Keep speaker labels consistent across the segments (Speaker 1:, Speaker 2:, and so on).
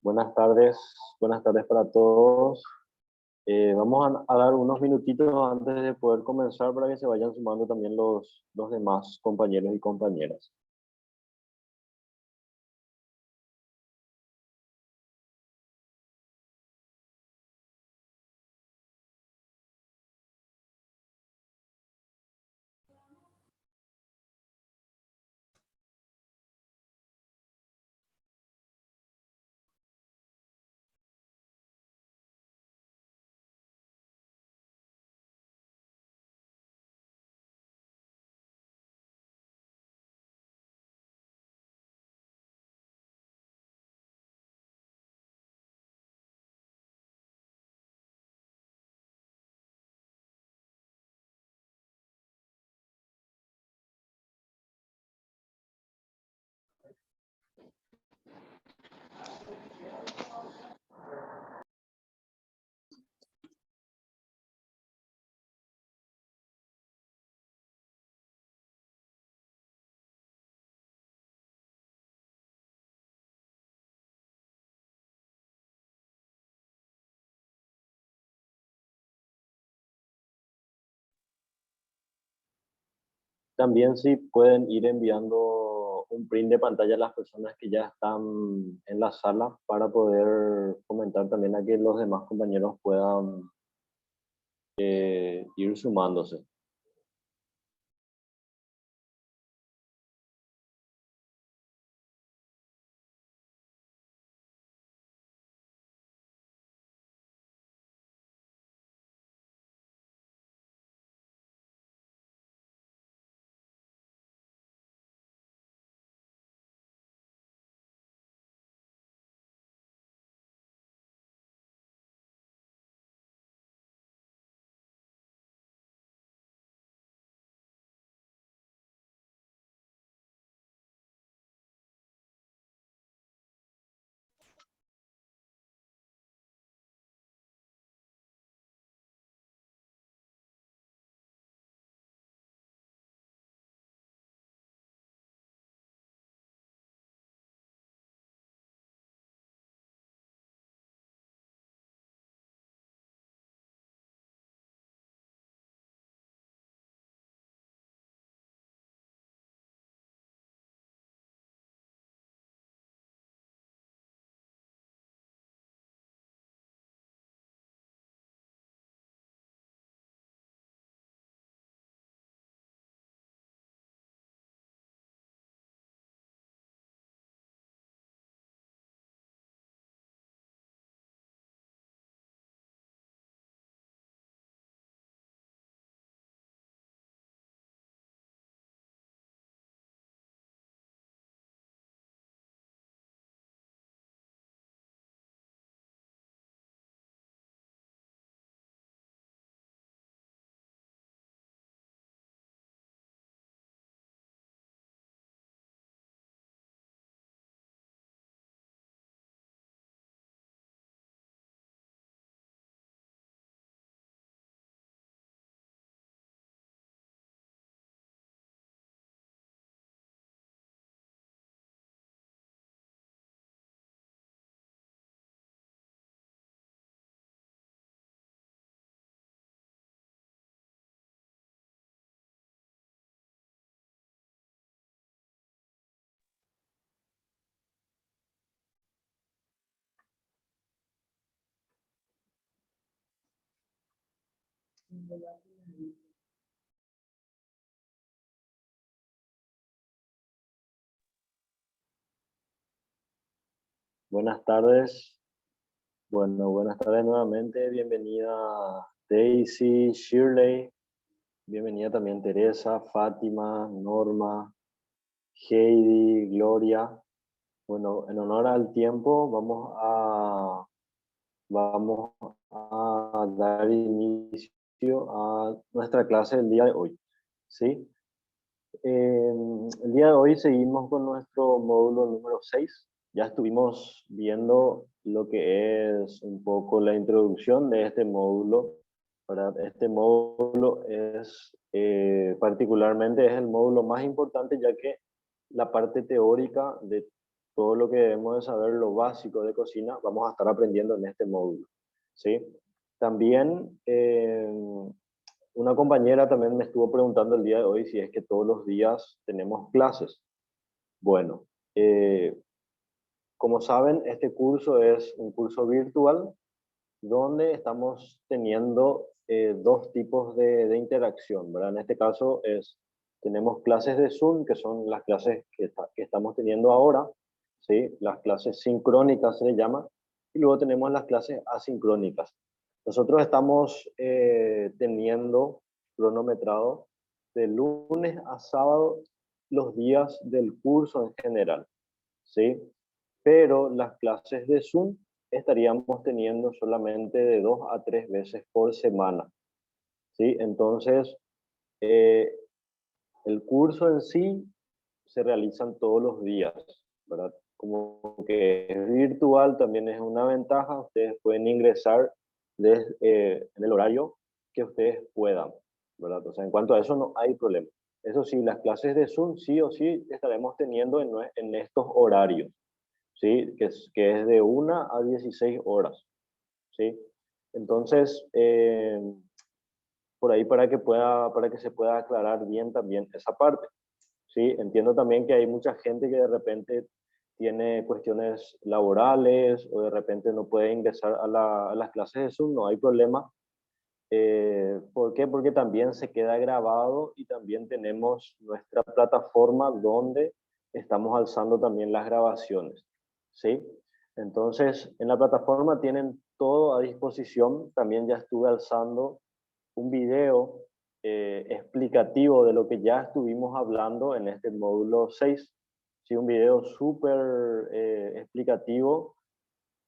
Speaker 1: Buenas tardes para todos. Vamos a dar unos minutitos antes de poder comenzar para que se vayan sumando también los demás compañeros y compañeras. También si pueden ir enviando un print de pantalla a las personas que ya están en la sala para poder comentar también a que los demás compañeros puedan ir sumándose. Buenas tardes. Bueno, buenas tardes nuevamente. Bienvenida Daisy, Shirley. Bienvenida también Teresa, Fátima, Norma, Heidi, Gloria. Bueno, en honor al tiempo, vamos a dar inicio a nuestra clase del día de hoy. ¿Sí? El día de hoy seguimos con nuestro módulo número 6. Ya estuvimos viendo lo que es un poco la introducción de este módulo. Para este módulo particularmente es el módulo más importante, ya que la parte teórica de todo lo que debemos de saber, lo básico de cocina, vamos a estar aprendiendo en este módulo, ¿sí? También una compañera también me estuvo preguntando el día de hoy si es que todos los días tenemos clases. Bueno, como saben, este curso es un curso virtual donde estamos teniendo dos tipos de interacción, ¿verdad? En este caso tenemos clases de Zoom, que son las clases que estamos teniendo ahora, ¿sí? Las clases sincrónicas se le llama, y luego tenemos las clases asincrónicas. Nosotros estamos teniendo cronometrado de lunes a sábado los días del curso en general, ¿sí? Pero las clases de Zoom estaríamos teniendo solamente de 2 a 3 veces por semana, ¿sí? Entonces, eh, el curso en sí se realizan todos los días, ¿verdad? Como que es virtual, también es una ventaja. Ustedes pueden ingresar en el horario que ustedes puedan, ¿verdad? O sea, en cuanto a eso no hay problema. Eso sí, las clases de Zoom sí o sí estaremos teniendo en estos horarios, ¿sí? Que es de 1 a 16 horas, ¿sí? Entonces, por ahí para que se pueda aclarar bien también esa parte, ¿sí? Entiendo también que hay mucha gente que de repente tiene cuestiones laborales o de repente no puede ingresar a las clases de Zoom, no hay problema. ¿Por qué? Porque también se queda grabado y también tenemos nuestra plataforma donde estamos alzando también las grabaciones, ¿sí? Entonces, en la plataforma tienen todo a disposición. También ya estuve alzando un video explicativo de lo que ya estuvimos hablando en este módulo 6. Sí, un video súper explicativo,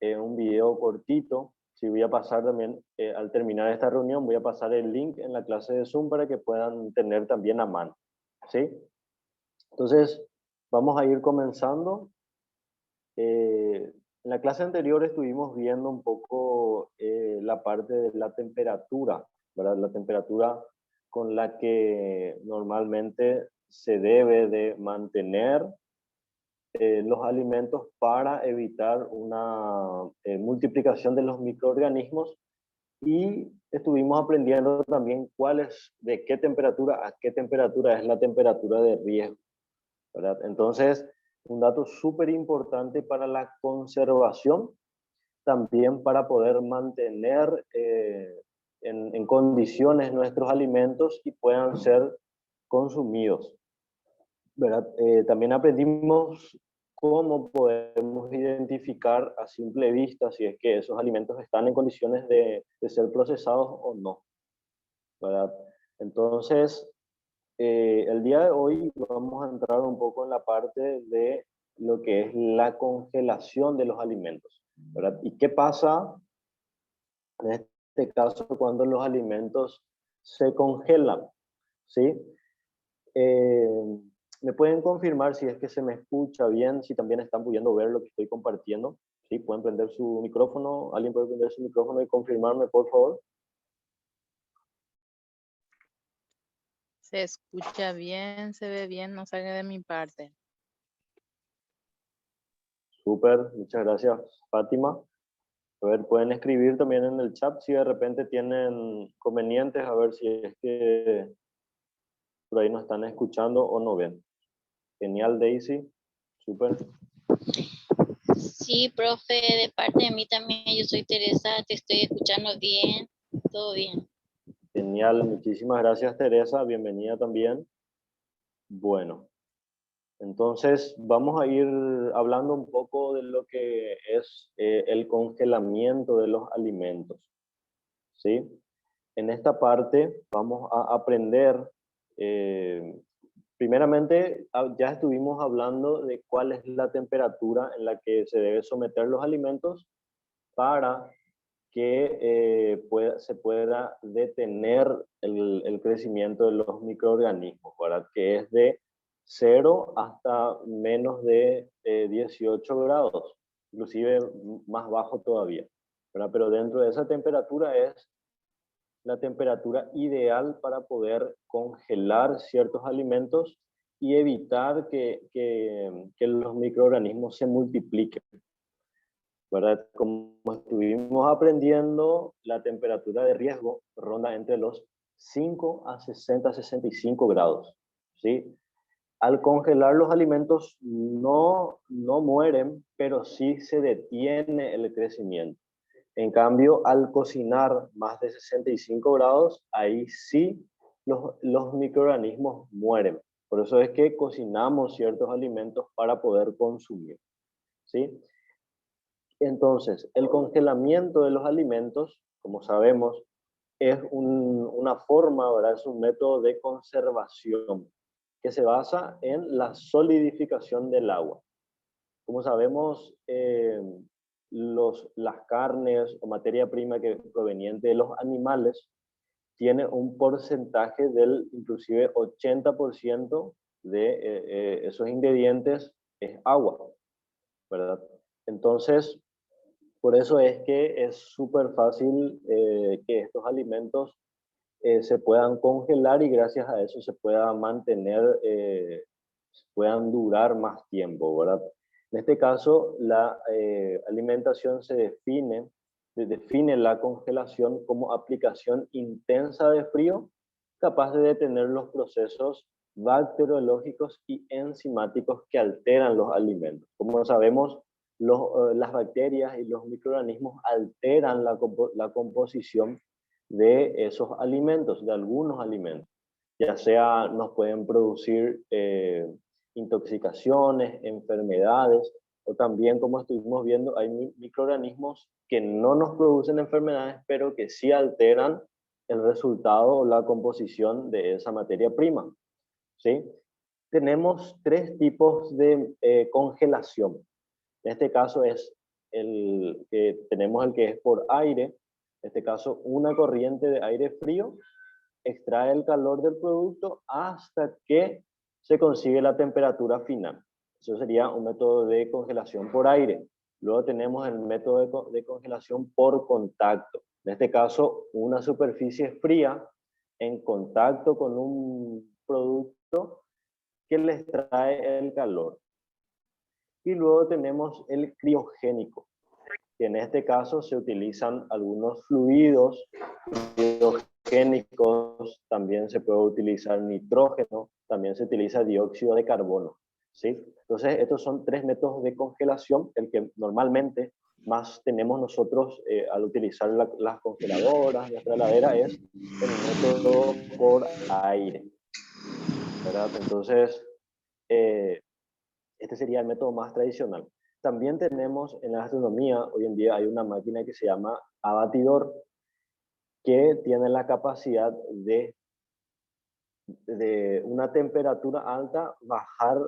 Speaker 1: un video cortito. Sí, voy a pasar también, al terminar esta reunión, voy a pasar el link en la clase de Zoom para que puedan tener también a mano, ¿sí? Entonces, vamos a ir comenzando. En la clase anterior estuvimos viendo un poco la parte de la temperatura, ¿verdad? La temperatura con la que normalmente se debe de mantener los alimentos para evitar una multiplicación de los microorganismos, y estuvimos aprendiendo también de qué temperatura a qué temperatura es la temperatura de riesgo, ¿verdad? Entonces, un dato súper importante para la conservación, también para poder mantener en condiciones nuestros alimentos y puedan ser consumidos, ¿verdad? También aprendimos cómo podemos identificar a simple vista si es que esos alimentos están en condiciones de ser procesados o no, ¿verdad? Entonces, el día de hoy vamos a entrar un poco en la parte de lo que es la congelación de los alimentos, ¿verdad? ¿Y qué pasa en este caso cuando los alimentos se congelan? ¿Sí? Eh, ¿Me pueden confirmar si es que se me escucha bien, si también están pudiendo ver lo que estoy compartiendo? ¿Sí? ¿Pueden prender su micrófono? ¿Alguien puede prender su micrófono y confirmarme, por favor?
Speaker 2: Se escucha bien, se ve bien, no salga de mi parte.
Speaker 1: Súper, muchas gracias, Fátima. A ver, pueden escribir también en el chat si de repente tienen convenientes, a ver si es que por ahí nos están escuchando o no ven. Genial, Daisy. Súper.
Speaker 3: Sí, profe, de parte de mí también, yo soy Teresa, te estoy escuchando bien, todo bien.
Speaker 1: Genial, muchísimas gracias, Teresa. Bienvenida también. Bueno, entonces vamos a ir hablando un poco de lo que es el congelamiento de los alimentos, ¿sí? En esta parte vamos a aprender, primeramente ya estuvimos hablando de cuál es la temperatura en la que se debe someter los alimentos para que se pueda detener el crecimiento de los microorganismos, ¿verdad? Que es de 0 hasta menos de 18 grados, inclusive más bajo todavía, ¿verdad? Pero dentro de esa temperatura es la temperatura ideal para poder congelar ciertos alimentos y evitar que los microorganismos se multipliquen, ¿verdad? Como estuvimos aprendiendo, la temperatura de riesgo ronda entre los 5 a 60, 65 grados, ¿sí? Al congelar los alimentos no mueren, pero sí se detiene el crecimiento. En cambio, al cocinar más de 65 grados, ahí sí los microorganismos mueren. Por eso es que cocinamos ciertos alimentos para poder consumir, ¿sí? Entonces, el congelamiento de los alimentos, como sabemos, es una forma, ¿verdad? Es un método de conservación que se basa en la solidificación del agua. Como sabemos, las carnes o materia prima que proveniente de los animales tiene un porcentaje del inclusive 80% de esos ingredientes es agua, ¿verdad? Entonces, por eso es que es súper fácil que estos alimentos se puedan congelar y gracias a eso se pueda mantener, puedan durar más tiempo, ¿verdad? En este caso, la alimentación define la congelación como aplicación intensa de frío, capaz de detener los procesos bacteriológicos y enzimáticos que alteran los alimentos. Como sabemos, las bacterias y los microorganismos alteran la composición de esos alimentos, de algunos alimentos. Ya sea nos pueden producir intoxicaciones, enfermedades, o también, como estuvimos viendo, hay microorganismos que no nos producen enfermedades, pero que sí alteran el resultado o la composición de esa materia prima, ¿sí? Tenemos tres tipos de congelación. En este caso tenemos el que es por aire. En este caso, una corriente de aire frío extrae el calor del producto hasta que se consigue la temperatura final. Eso sería un método de congelación por aire. Luego tenemos el método de congelación por contacto. En este caso, una superficie fría en contacto con un producto que les trae el calor. Y luego tenemos el criogénico, que en este caso se utilizan algunos fluidos criogénicos, también se puede utilizar nitrógeno, también se utiliza dióxido de carbono, ¿sí? Entonces, estos son tres métodos de congelación, el que normalmente más tenemos nosotros al utilizar las congeladoras, nuestra heladera, es el método por aire, ¿verdad? Entonces, este sería el método más tradicional. También tenemos en la gastronomía, hoy en día hay una máquina que se llama abatidor, que tiene la capacidad de una temperatura alta bajar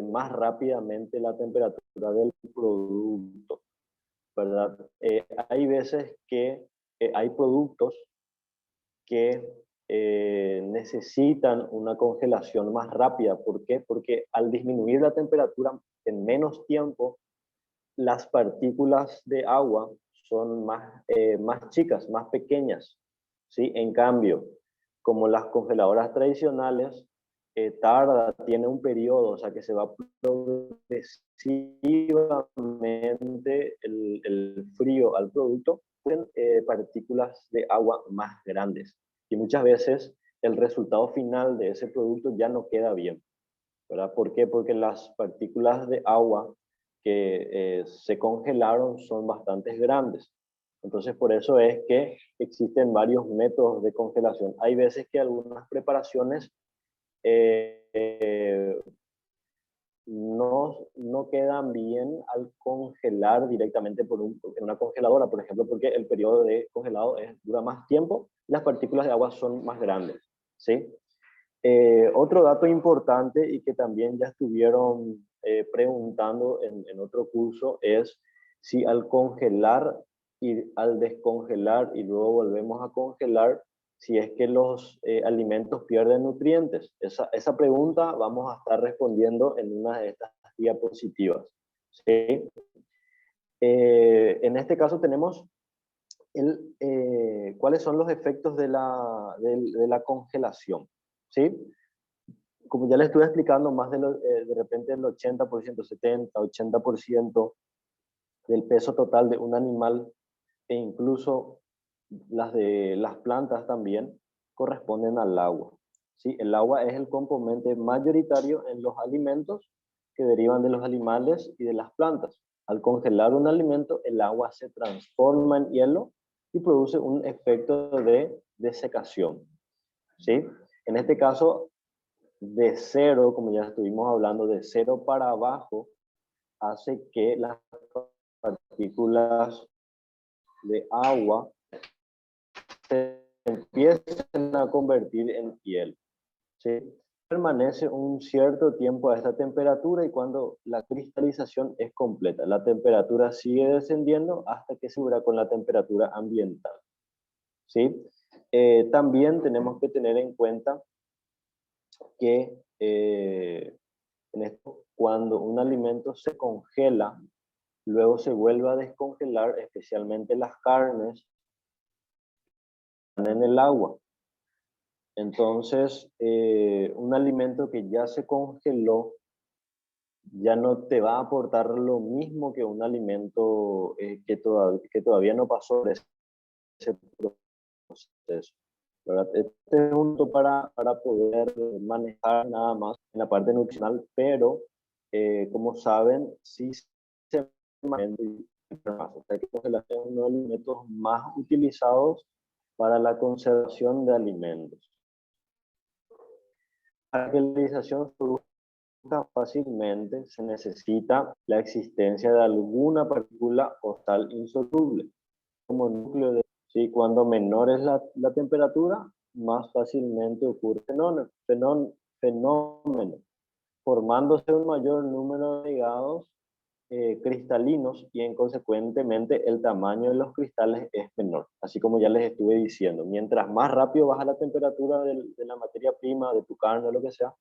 Speaker 1: más rápidamente la temperatura del producto, ¿verdad? Hay veces que hay productos que necesitan una congelación más rápida. ¿Por qué? Porque al disminuir la temperatura en menos tiempo, las partículas de agua son más chicas, más pequeñas, ¿sí? En cambio, como las congeladoras tradicionales, tiene un periodo, o sea que se va progresivamente el frío al producto, tienen partículas de agua más grandes. Y muchas veces el resultado final de ese producto ya no queda bien, ¿verdad? ¿Por qué? Porque las partículas de agua que se congelaron son bastante grandes. Entonces, por eso es que existen varios métodos de congelación. Hay veces que algunas preparaciones no quedan bien al congelar directamente en una congeladora, por ejemplo, porque el periodo de congelado dura más tiempo, las partículas de agua son más grandes, ¿sí? Otro dato importante y que también ya estuvieron preguntando en otro curso es si al congelar y al descongelar y luego volvemos a congelar, si es que los alimentos pierden nutrientes. Esa pregunta vamos a estar respondiendo en una de estas diapositivas, ¿sí? En este caso tenemos cuáles son los efectos de la congelación, ¿sí? como ya les estuve explicando, más de repente el 80%, 70, 80% del peso total de un animal, e incluso las de las plantas también, corresponden al agua. ¿Sí? El agua es el componente mayoritario en los alimentos que derivan de los animales y de las plantas. Al congelar un alimento, el agua se transforma en hielo y produce un efecto de desecación. ¿Sí? En este caso, de cero, como ya estuvimos hablando, de cero para abajo, hace que las partículas de agua se empiecen a convertir en hielo. ¿Sí? Permanece un cierto tiempo a esta temperatura y cuando la cristalización es completa, la temperatura sigue descendiendo hasta que se dura con la temperatura ambiental. ¿Sí? También tenemos que tener en cuenta que en esto, cuando un alimento se congela, luego se vuelve a descongelar, especialmente las carnes, en el agua. Entonces, un alimento que ya se congeló ya no te va a aportar lo mismo que un alimento que todavía no pasó por ese proceso. ¿Verdad? Este es un punto para poder manejar nada más en la parte nutricional, pero como saben, sí se maneja. O sea, que congelación es uno de los métodos más utilizados para la conservación de alimentos. Para que la utilización se produzca fácilmente, se necesita la existencia de alguna partícula o sal insoluble, como núcleo de... ¿Sí? Cuando menor es la temperatura, más fácilmente ocurre fenómeno, formándose un mayor número de ligados cristalinos y en consecuentemente el tamaño de los cristales es menor. Así como ya les estuve diciendo, mientras más rápido baja la temperatura de la materia prima, de tu carne o lo que sea,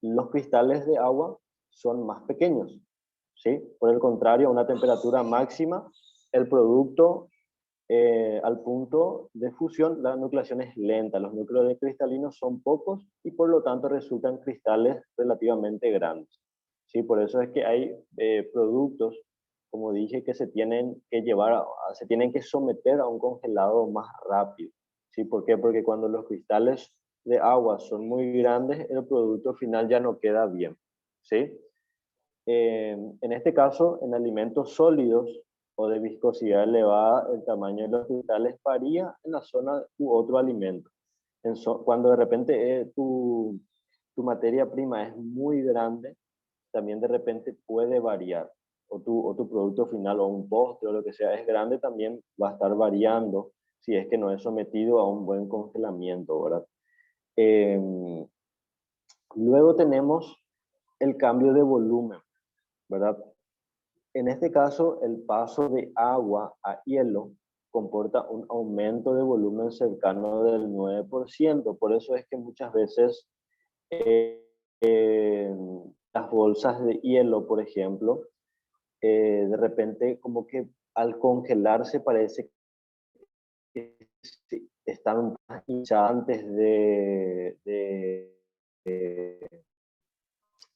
Speaker 1: los cristales de agua son más pequeños. ¿Sí? Por el contrario, a una temperatura máxima, el producto al punto de fusión, la nucleación es lenta. Los núcleos cristalinos son pocos y por lo tanto resultan cristales relativamente grandes. ¿Sí? Por eso es que hay productos, como dije, que se tienen que se tienen que someter a un congelado más rápido. ¿Sí? ¿Por qué? Porque cuando los cristales de agua son muy grandes, el producto final ya no queda bien. ¿Sí? En este caso, en alimentos sólidos o de viscosidad elevada, el tamaño de los cristales varía en la zona u otro alimento. Cuando de repente tu materia prima es muy grande, también de repente puede variar. O tu producto final o un postre o lo que sea es grande, también va a estar variando si es que no es sometido a un buen congelamiento, ¿verdad? Luego tenemos el cambio de volumen, ¿verdad? En este caso, el paso de agua a hielo comporta un aumento de volumen cercano del 9%. Por eso es que muchas veces las bolsas de hielo, por ejemplo, de repente como que al congelarse parece que están más hinchadas antes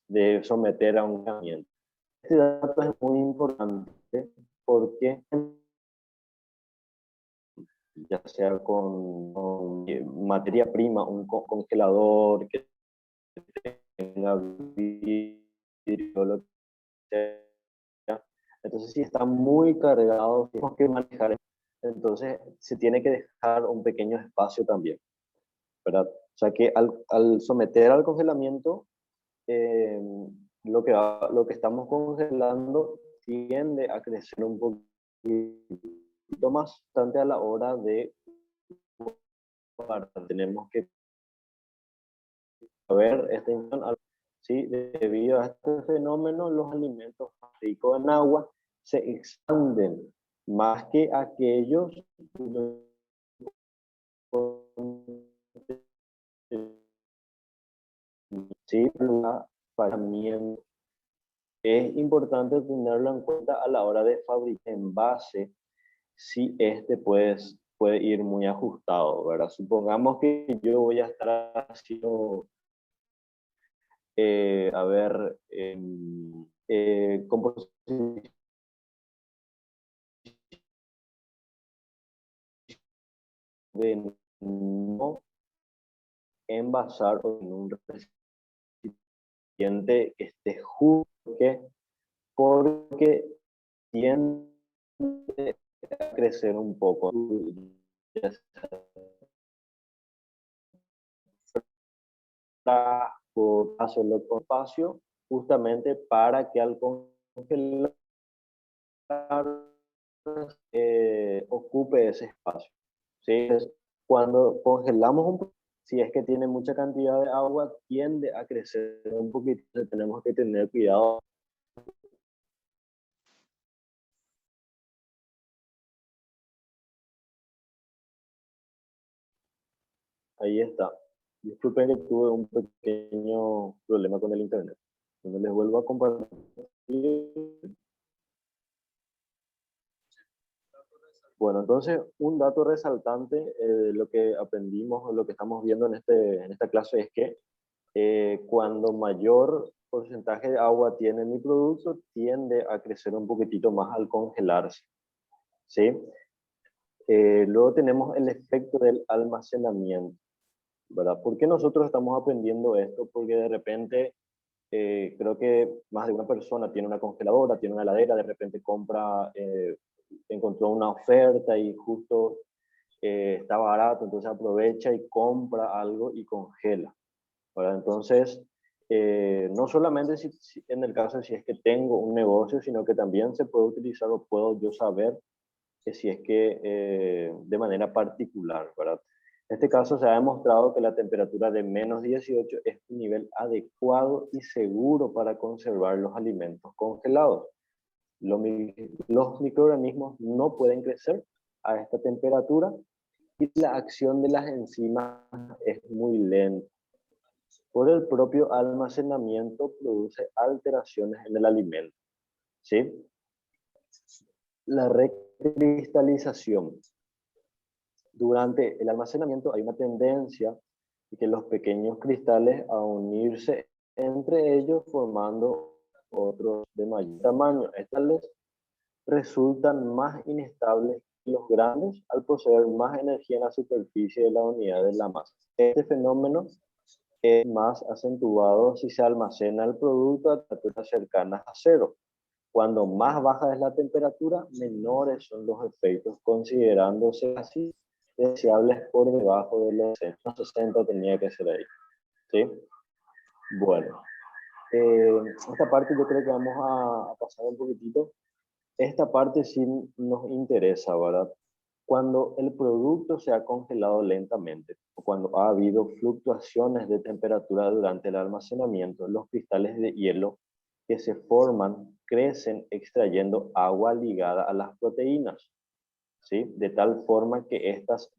Speaker 1: de someter a un caliente. Este dato es muy importante porque ya sea con materia prima, un congelador que tenga vidrio, lo que sea. Entonces, si está muy cargado, tenemos que manejar. Entonces, se tiene que dejar un pequeño espacio también, ¿verdad? O sea que al someter al congelamiento, eh, lo que estamos congelando tiende a crecer un poquito más bastante a la hora de tenemos que ver esta información. ¿Sí? Debido a este fenómeno, los alimentos ricos en agua se expanden más que aquellos ¿sí? Es importante tenerlo en cuenta a la hora de fabricar envase, si este puede ir muy ajustado, ¿verdad? Supongamos que yo voy a estar haciendo a ver, composición de no envasar en un recipiente que esté justo, porque tiende a crecer un poco, ya sea frasco, hacerlo con espacio, justamente para que al congelar ocupe ese espacio. ¿Sí? Entonces, cuando congelamos un poco, si es que tiene mucha cantidad de agua, tiende a crecer un poquito. Entonces, tenemos que tener cuidado. Ahí está. Disculpen que tuve un pequeño problema con el internet. Cuando les vuelvo a compartir. Bueno, entonces un dato resaltante de lo que aprendimos o lo que estamos viendo en esta clase es que cuando mayor porcentaje de agua tiene mi producto, tiende a crecer un poquitito más al congelarse. ¿Sí? Luego tenemos el efecto del almacenamiento, ¿verdad? ¿Por qué nosotros estamos aprendiendo esto? Porque de repente creo que más de una persona tiene una congeladora, tiene una heladera, de repente compra, encontró una oferta y justo está barato, entonces aprovecha y compra algo y congela, ¿verdad? Entonces, no solamente en el caso de si es que tengo un negocio, sino que también se puede utilizar o puedo yo saber que si es que de manera particular, ¿verdad? En este caso se ha demostrado que la temperatura de menos 18 es un nivel adecuado y seguro para conservar los alimentos congelados. Los microorganismos no pueden crecer a esta temperatura y la acción de las enzimas es muy lenta. Por el propio almacenamiento produce alteraciones en el alimento. ¿Sí? La recristalización. Durante el almacenamiento hay una tendencia de que los pequeños cristales a unirse entre ellos formando otros de mayor tamaño. Estas resultan más inestables que los grandes al poseer más energía en la superficie de la unidad de la masa. Este fenómeno es más acentuado si se almacena el producto a temperaturas cercanas a cero. Cuando más baja es la temperatura, menores son los efectos, considerándose así deseables por debajo de los 60 tenía que ser ahí. ¿Sí? Bueno, esta parte yo creo que vamos a pasar un poquitito. Esta parte sí nos interesa, ¿verdad? Cuando el producto se ha congelado lentamente o cuando ha habido fluctuaciones de temperatura durante el almacenamiento, los cristales de hielo que se forman crecen extrayendo agua ligada a las proteínas, ¿sí? De tal forma que éstas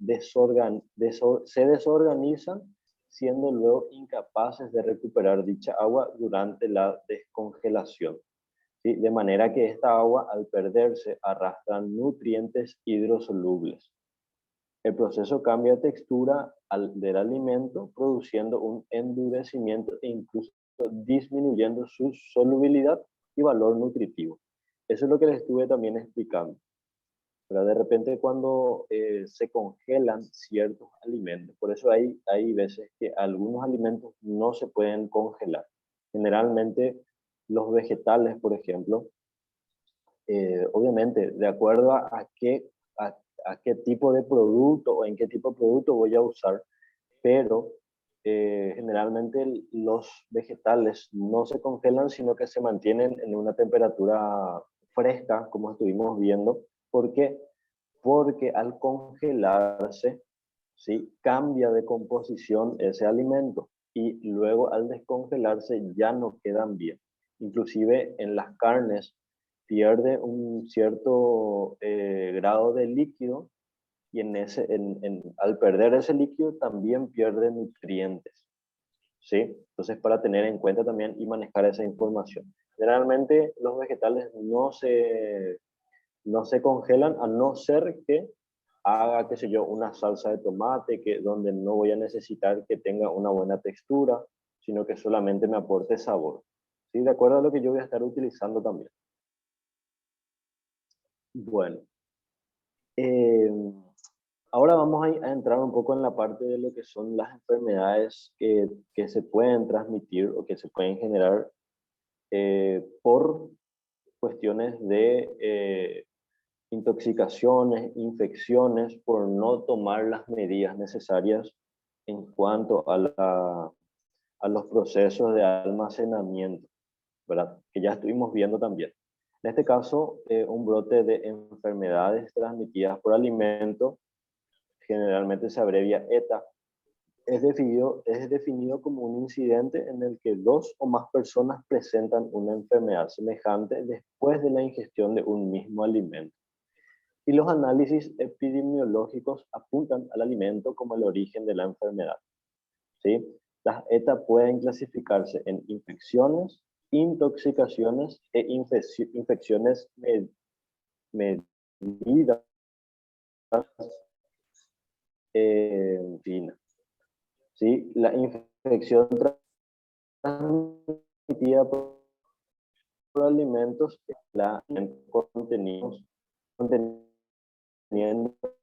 Speaker 1: se desorganizan, siendo luego incapaces de recuperar dicha agua durante la descongelación. ¿Sí? De manera que esta agua, al perderse, arrastra nutrientes hidrosolubles. El proceso cambia de textura del alimento, produciendo un endurecimiento e incluso disminuyendo su solubilidad y valor nutritivo. Eso es lo que les estuve también explicando. Pero de repente cuando se congelan ciertos alimentos, por eso hay veces que algunos alimentos no se pueden congelar. Generalmente los vegetales, por ejemplo, obviamente, de acuerdo a qué tipo de producto o en qué tipo de producto voy a usar, pero generalmente los vegetales no se congelan, sino que se mantienen en una temperatura fresca, como estuvimos viendo. ¿Por qué? Porque al congelarse, ¿sí? Cambia de composición ese alimento y luego al descongelarse ya no quedan bien. Inclusive en las carnes pierde un cierto grado de líquido y al perder ese líquido también pierde nutrientes. ¿Sí? Entonces, para tener en cuenta también y manejar esa información. Generalmente los vegetales no se congelan a no ser que haga, qué sé yo, una salsa de tomate donde no voy a necesitar que tenga una buena textura, sino que solamente me aporte sabor. ¿Sí? De acuerdo a lo que yo voy a estar utilizando también. Bueno, eh, ahora vamos a entrar un poco en la parte de lo que son las enfermedades que se pueden transmitir o que se pueden generar por cuestiones de intoxicaciones, infecciones, por no tomar las medidas necesarias en cuanto a los procesos de almacenamiento, ¿verdad? Que ya estuvimos viendo también. En este caso, un brote de enfermedades transmitidas por alimento, generalmente se abrevia ETA, es definido como un incidente en el que dos o más personas presentan una enfermedad semejante después de la ingestión de un mismo alimento. Y los análisis epidemiológicos apuntan al alimento como el origen de la enfermedad. ¿Sí? Las ETA pueden clasificarse en infecciones, intoxicaciones e infecciones medidas finas. ¿Sí? La infección transmitida por alimentos es la conteniendo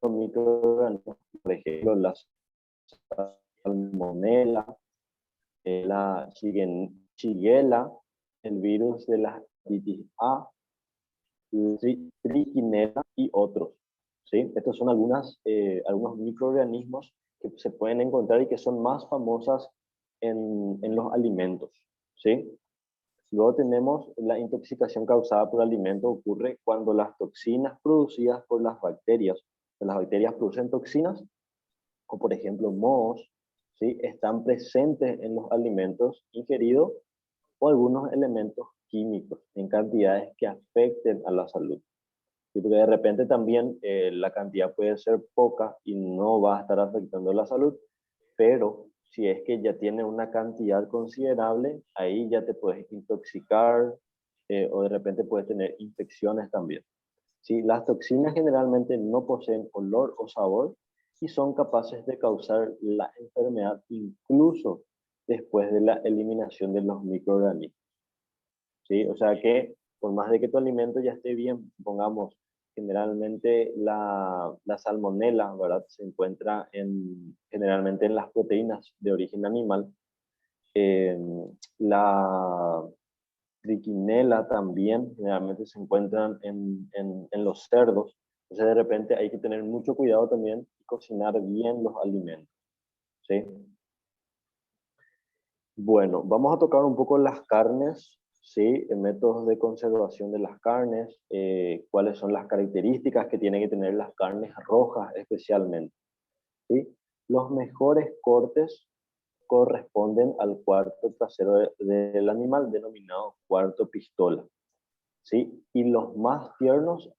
Speaker 1: microorganismos, por ejemplo, la salmonela, la shigella, el virus de la hepatitis A, la trichinella y otros. ¿Sí? Estos son algunos microorganismos que se pueden encontrar y que son más famosas en los alimentos. ¿Sí? Luego tenemos la intoxicación causada por alimento. Ocurre cuando las toxinas producidas por las bacterias producen toxinas, o por ejemplo mohos, ¿sí? Están presentes en los alimentos ingeridos o algunos elementos químicos en cantidades que afecten a la salud. ¿Sí? Porque de repente también la cantidad puede ser poca y no va a estar afectando la salud, pero si es que ya tiene una cantidad considerable, ahí ya te puedes intoxicar o de repente puedes tener infecciones también. ¿Sí? Las toxinas generalmente no poseen olor o sabor y son capaces de causar la enfermedad incluso después de la eliminación de los microorganismos. ¿Sí? O sea que por más de que tu alimento ya esté bien, pongamos, generalmente la salmonela, ¿verdad? Se encuentra generalmente en las proteínas de origen animal. La trichinela también generalmente se encuentran en los cerdos. Entonces de repente hay que tener mucho cuidado también y cocinar bien los alimentos. ¿Sí? Bueno, vamos a tocar un poco las carnes, ¿sí? Métodos de conservación de las carnes, cuáles son las características que tienen que tener las carnes rojas especialmente, ¿sí? Los mejores cortes corresponden al cuarto trasero del animal, denominado cuarto pistola, ¿sí? Y los más tiernos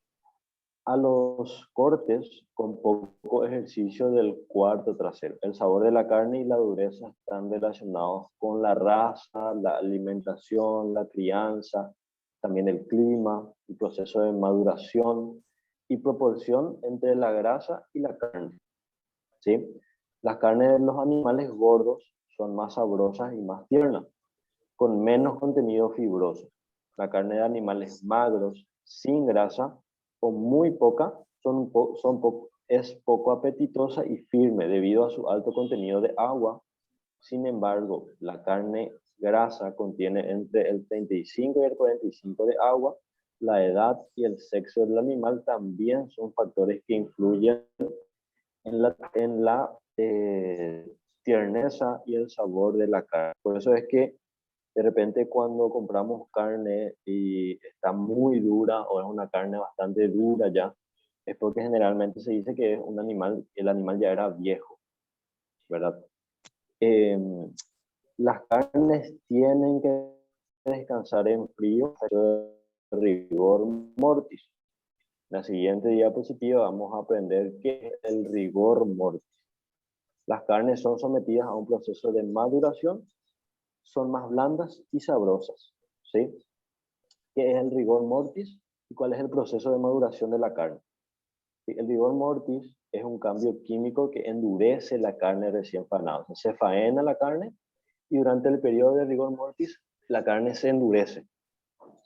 Speaker 1: a los cortes con poco ejercicio del cuarto trasero. El sabor de la carne y la dureza están relacionados con la raza, la alimentación, la crianza, también el clima, el proceso de maduración y proporción entre la grasa y la carne. ¿Sí? Las carnes de los animales gordos son más sabrosas y más tiernas, con menos contenido fibroso. La carne de animales magros, sin grasa o muy poca, es poco apetitosa y firme debido a su alto contenido de agua. Sin embargo, la carne grasa contiene entre el 35 y el 45 de agua. La edad y el sexo del animal también son factores que influyen en la tierneza y el sabor de la carne. Por eso es que de repente cuando compramos carne y está muy dura o es una carne bastante dura ya, es porque generalmente se dice que es un animal, el animal ya era viejo, ¿verdad? Eh, las carnes tienen que descansar en frío, rigor mortis. En la siguiente diapositiva vamos a aprender qué es el rigor mortis. Las carnes son sometidas a un proceso de maduración, son más blandas y sabrosas, ¿sí? ¿Qué es el rigor mortis y cuál es el proceso de maduración de la carne? ¿Sí? El rigor mortis es un cambio químico que endurece la carne recién faenada. O sea, se faena la carne y durante el periodo de rigor mortis la carne se endurece,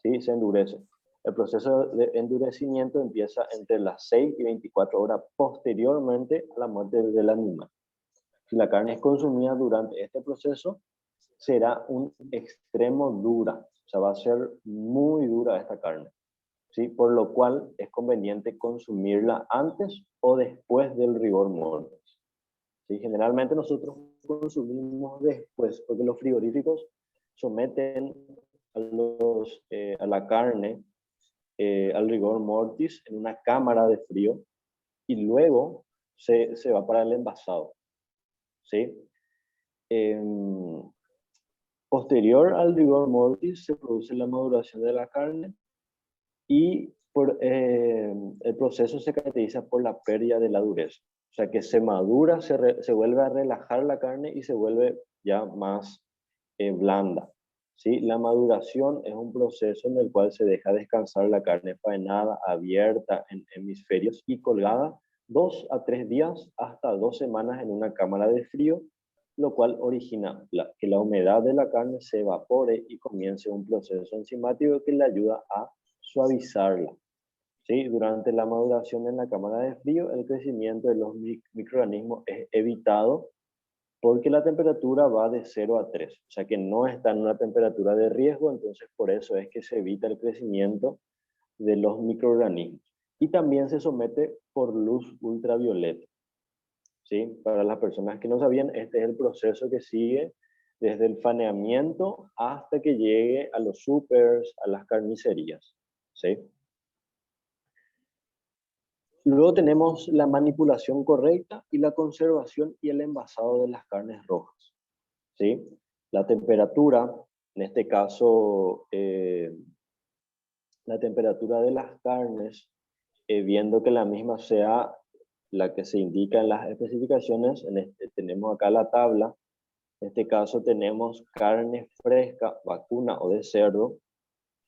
Speaker 1: ¿sí? Se endurece. El proceso de endurecimiento empieza entre las 6 y 24 horas posteriormente a la muerte del animal. Si la carne es consumida durante este proceso, será un extremo dura, o sea, va a ser muy dura esta carne, ¿sí? Por lo cual es conveniente consumirla antes o después del rigor mortis, ¿sí? Generalmente nosotros consumimos después, porque los frigoríficos someten a la carne al rigor mortis en una cámara de frío y luego se va para el envasado, ¿sí? Posterior al rigor mortis se produce la maduración de la carne y el proceso se caracteriza por la pérdida de la dureza. O sea que se madura, se vuelve a relajar la carne y se vuelve ya más blanda, ¿sí? La maduración es un proceso en el cual se deja descansar la carne faenada, abierta en hemisferios y colgada 2 a 3 días hasta 2 semanas en una cámara de frío, lo cual origina que la humedad de la carne se evapore y comience un proceso enzimático que le ayuda a suavizarla, ¿sí? Durante la maduración en la cámara de frío, el crecimiento de los microorganismos es evitado porque la temperatura va de 0 a 3, o sea que no está en una temperatura de riesgo, entonces por eso es que se evita el crecimiento de los microorganismos. Y también se somete por luz ultravioleta, ¿sí? Para las personas que no sabían, este es el proceso que sigue desde el faneamiento hasta que llegue a los supers, a las carnicerías, ¿sí? Luego tenemos la manipulación correcta y la conservación y el envasado de las carnes rojas, ¿sí? La temperatura, en este caso, la temperatura de las carnes, viendo que la misma sea la que se indica en las especificaciones, tenemos acá la tabla. En este caso tenemos carne fresca, vacuna o de cerdo,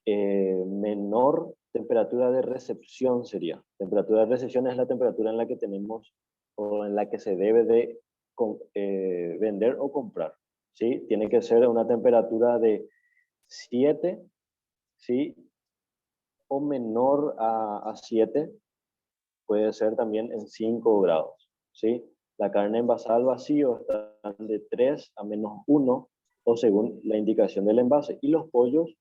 Speaker 1: menor temperatura de recepción sería. Temperatura de recepción es la temperatura en la que tenemos o en la que se debe de vender o comprar, ¿sí? Tiene que ser una temperatura de 7, ¿sí? O menor a 7, puede ser también en 5 grados, ¿sí? La carne envasada al vacío está de 3 a -1 o según la indicación del envase. Y los pollos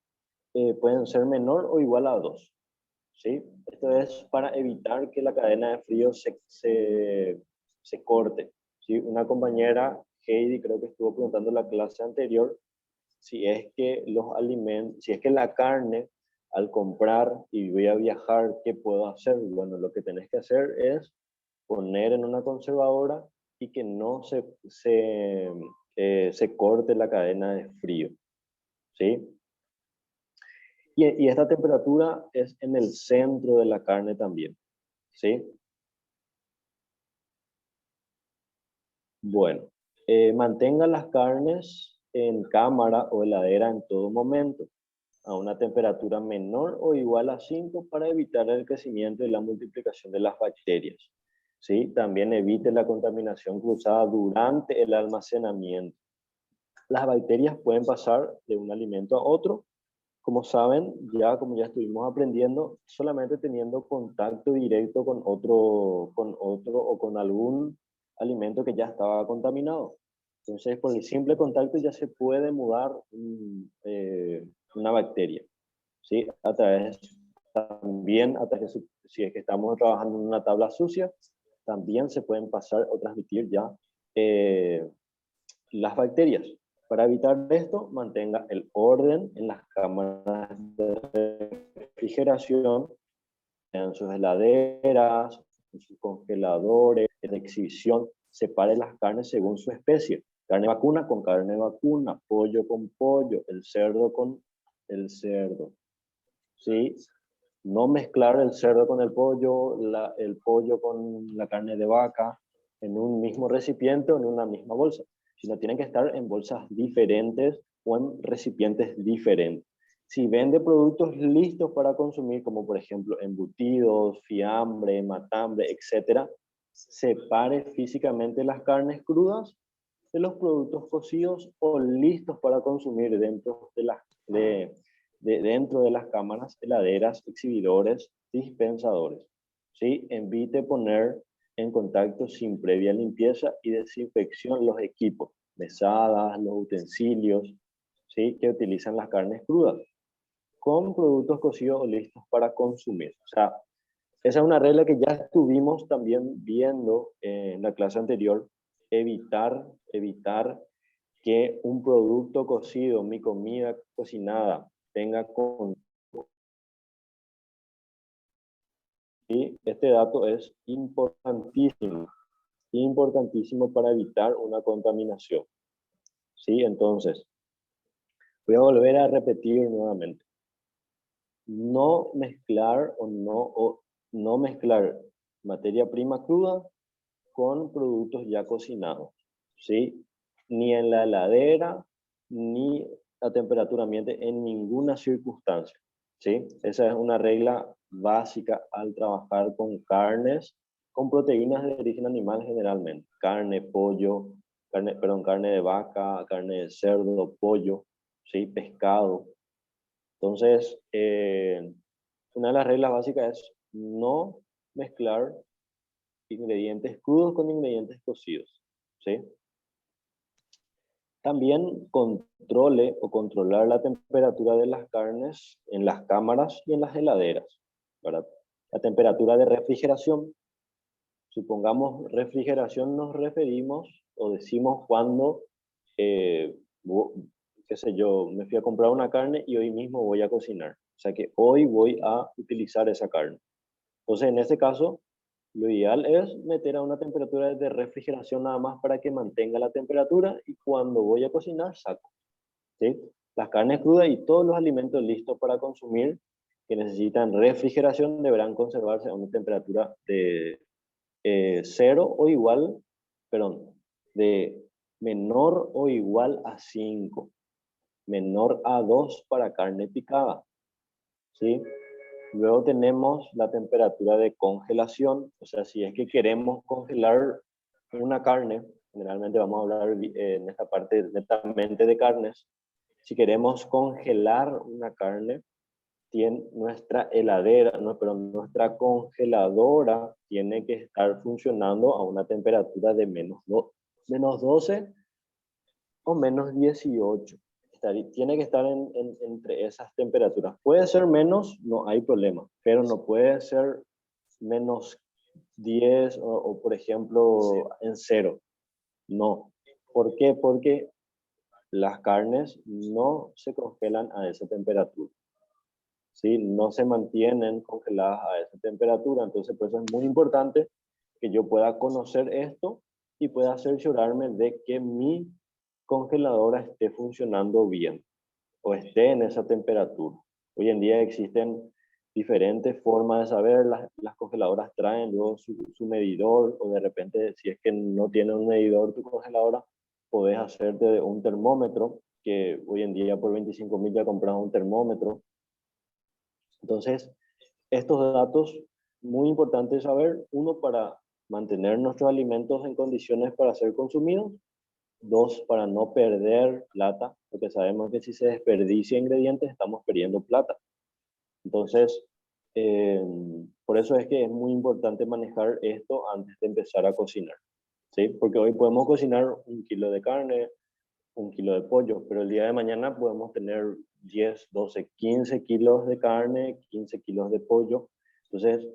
Speaker 1: pueden ser menor o igual a 2, ¿sí? Esto es para evitar que la cadena de frío se corte, ¿sí? Una compañera, Heidi, creo que estuvo preguntando en la clase anterior, si es que los alimentos, si es que la carne, al comprar y voy a viajar, ¿qué puedo hacer? Bueno, lo que tenés que hacer es poner en una conservadora y que no se corte la cadena de frío, ¿sí? Y esta temperatura es en el centro de la carne también, ¿sí? Bueno, mantenga las carnes en cámara o heladera en todo momento, a una temperatura menor o igual a 5 para evitar el crecimiento y la multiplicación de las bacterias, ¿sí? También evite la contaminación cruzada durante el almacenamiento. Las bacterias pueden pasar de un alimento a otro, como saben, como ya estuvimos aprendiendo, solamente teniendo contacto directo con otro o con algún alimento que ya estaba contaminado. Entonces, por el simple contacto ya se puede mudar una bacteria, ¿sí? También, si es que estamos trabajando en una tabla sucia, también se pueden pasar o transmitir ya las bacterias. Para evitar esto, mantenga el orden en las cámaras de refrigeración, en sus heladeras, en sus congeladores, en exhibición. Separe las carnes según su especie. Carne vacuna con carne vacuna, pollo con pollo, el cerdo con el cerdo, ¿sí? No mezclar el cerdo con el pollo con la carne de vaca en un mismo recipiente o en una misma bolsa, sino tienen que estar en bolsas diferentes o en recipientes diferentes. Si vende productos listos para consumir, como por ejemplo embutidos, fiambre, matambre, etc., separe físicamente las carnes crudas de los productos cocidos o listos para consumir dentro dentro de las cámaras, heladeras, exhibidores, dispensadores. ¿Sí? Evite poner en contacto sin previa limpieza y desinfección los equipos, mesadas, los utensilios, ¿sí? Que utilizan las carnes crudas, con productos cocidos o listos para consumir. O sea, esa es una regla que ya estuvimos también viendo en la clase anterior. Evitar que un producto cocido, mi comida cocinada, tenga con... Y este dato es importantísimo, importantísimo para evitar una contaminación. ¿Sí? Entonces, voy a volver a repetir nuevamente. No mezclar o no mezclar materia prima cruda con productos ya cocinados, ¿sí? Ni en la heladera, ni a temperatura ambiente, en ninguna circunstancia, ¿sí? Esa es una regla básica al trabajar con carnes, con proteínas de origen animal generalmente. Carne, pollo, carne de vaca, carne de cerdo, pollo, ¿sí? Pescado. Entonces, una de las reglas básicas es no mezclar ingredientes crudos con ingredientes cocidos, ¿sí? También controlar la temperatura de las carnes en las cámaras y en las heladeras, ¿verdad? La temperatura de refrigeración. Supongamos refrigeración, nos referimos o decimos cuando, qué sé yo, me fui a comprar una carne y hoy mismo voy a cocinar. O sea que hoy voy a utilizar esa carne. Entonces, en ese caso, lo ideal es meter a una temperatura de refrigeración nada más para que mantenga la temperatura y cuando voy a cocinar saco, ¿sí? Las carnes crudas y todos los alimentos listos para consumir que necesitan refrigeración deberán conservarse a una temperatura de 0 o igual, perdón, de menor o igual a 5, menor a 2 para carne picada, ¿sí? Luego tenemos la temperatura de congelación, o sea, si es que queremos congelar una carne, generalmente vamos a hablar en esta parte netamente de carnes, si queremos congelar una carne, nuestra heladera, no, perdón, nuestra congeladora tiene que estar funcionando a una temperatura de menos 12 o menos 18. Tiene que estar entre esas temperaturas. Puede ser menos, no hay problema, pero no puede ser menos 10 por ejemplo, en 0. No. ¿Por qué? Porque las carnes no se congelan a esa temperatura, ¿sí? No se mantienen congeladas a esa temperatura. Entonces, por eso es muy importante que yo pueda conocer esto y pueda cerciorarme de que mi congeladora esté funcionando bien o esté en esa temperatura. Hoy en día existen diferentes formas de saber. Las congeladoras traen luego su medidor, o de repente, si es que no tiene un medidor tu congeladora, podés hacerte un termómetro, que hoy en día por 25.000 ya compras un termómetro. Entonces, estos datos, muy importantes saber, uno, para mantener nuestros alimentos en condiciones para ser consumidos, dos, para no perder plata, porque sabemos que si se desperdicia ingredientes estamos perdiendo plata. Entonces, por eso es que es muy importante manejar esto antes de empezar a cocinar, ¿sí? Porque hoy podemos cocinar 1 kilo de carne, 1 kilo de pollo, pero el día de mañana podemos tener 10, 12, 15 kilos de carne, 15 kilos de pollo. Entonces,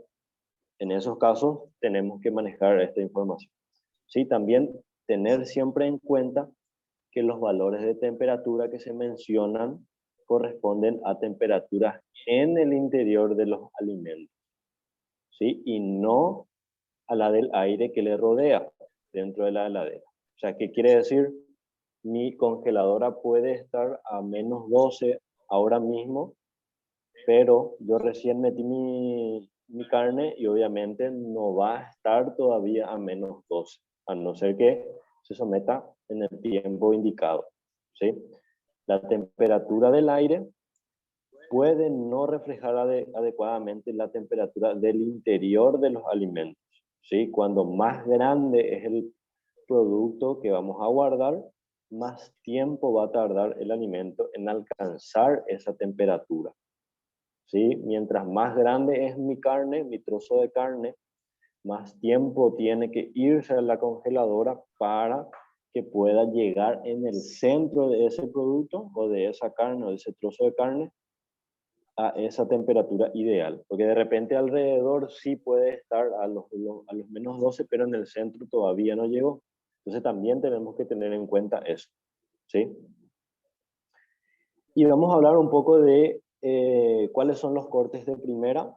Speaker 1: en esos casos tenemos que manejar esta información. Sí, también tener siempre en cuenta que los valores de temperatura que se mencionan corresponden a temperaturas en el interior de los alimentos, ¿sí? Y no a la del aire que le rodea dentro de la heladera. O sea, ¿qué quiere decir? Mi congeladora puede estar a menos 12 ahora mismo, pero yo recién metí mi carne y obviamente no va a estar todavía a menos 12, a no ser que se someta en el tiempo indicado, ¿sí? La temperatura del aire puede no reflejar adecuadamente la temperatura del interior de los alimentos, ¿sí? Cuando más grande es producto que vamos a guardar, más tiempo va a tardar el alimento en alcanzar esa temperatura. ¿Sí? Mientras más grande es mi carne, mi trozo de carne, más tiempo tiene que irse a la congeladora para que pueda llegar en el centro de ese producto o de esa carne o de ese trozo de carne a esa temperatura ideal. Porque de repente alrededor sí puede estar a los menos 12, pero en el centro todavía no llegó. Entonces también tenemos que tener en cuenta eso. ¿Sí? Y vamos a hablar un poco de cuáles son los cortes de primera,